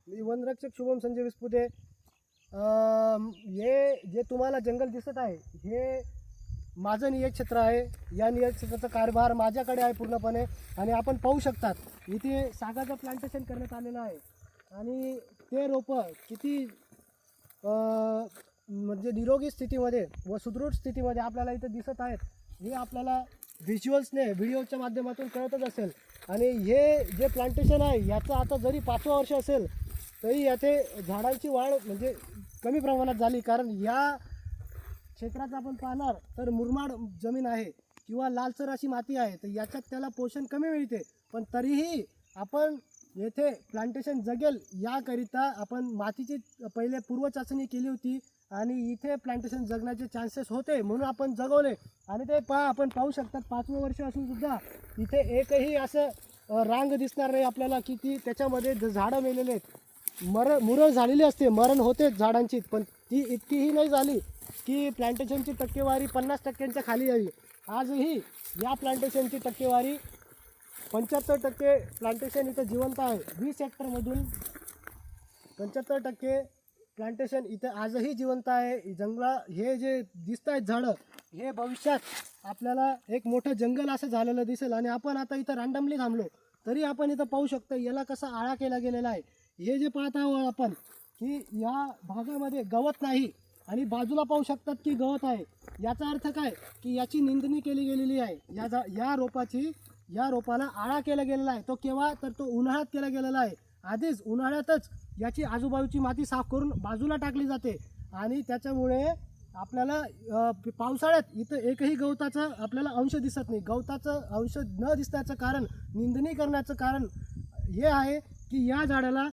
मी वनरक्षक शुभम संजय विस्पुते। हे जे तुम्हाला जंगल दिसत आहे हे माझं नियत क्षेत्र आहे। या नियत क्षेत्राचा कारभार माझ्याकडे आहे पूर्णपणे। आणि आपण पाहू शकतात इथे सागाचं प्लांटेशन करण्यात आलेलं आहे आणि ते रोपं किती म्हणजे निरोगी स्थितीमध्ये व सुदृढ स्थितीमध्ये आपल्याला इथे दिसत आहेत। हे आपल्याला व्हिज्युअल्सने व्हिडिओच्या माध्यमातून कळतच असेल। आणि हे जे प्लांटेशन आहे याचं आता जरी 5वं वर्ष असेल तरी याचे झाडांची वाढ म्हणजे कमी प्रमाणात झाली, कारण या क्षेत्रात आपण पाहणार तर मुरमाड जमीन आहे किंवा लालसर अशी माती आहे, तर याच्यात त्याला पोषण कमी मिळते। पण तरीही आपण येथे प्लांटेशन जगेल याकरिता आपण मातीची पहिले पूर्वचाचणी केली होती आणि इथे प्लांटेशन जगण्याचे चान्सेस होते म्हणून आपण जगवले। आणि ते आपण पाहू शकतात 5वं वर्ष असून सुद्धा इथे एकही असं रांग दिसणार नाही आपल्याला की ती त्याच्यामध्ये झाडं मेलेले आहेत। मुरळ झालेली असते, मरण होते झाडांची, पण ती इतकीही नाही झाली की प्लांटेशनची टक्केवारी 50% खाली यावी। आजही या प्लांटेशनची टक्केवारी 75% प्लांटेशन इथं जिवंत आहे। 20 हेक्टरमधून 75% प्लांटेशन इथं आजही जिवंत आहे। जंगला हे जे दिसत आहेत झाडं हे भविष्यात आपल्याला एक मोठं जंगल असं झालेलं दिसेल। आणि आपण आता इथं रँडमली थांबलो तरी आपण इथं पाहू शकतो याला कसा आळा केला गेलेला आहे। हे जे पाहत आहोत आपण की या भागामध्ये गवत नाही आणि बाजूला पाहू शकतात की गवत आहे, याचा अर्थ काय की याची निंदणी केली गेलेली आहे। या रोपाला आळा केला गेलेला आहे। तो केव्हा तर तो उन्हाळ्यात केला गेलेला आहे। आधीच उन्हाळ्यातच याची आजूबाजूची माती साफ करून बाजूला टाकली जाते आणि त्याच्यामुळे आपल्याला पावसाळ्यात इथं एकही गवताचा आपल्याला अंश दिसत नाही। गवताचं अंश न दिसण्याचं कारण, निंदणी करण्याचं कारण हे आहे की या झाडाला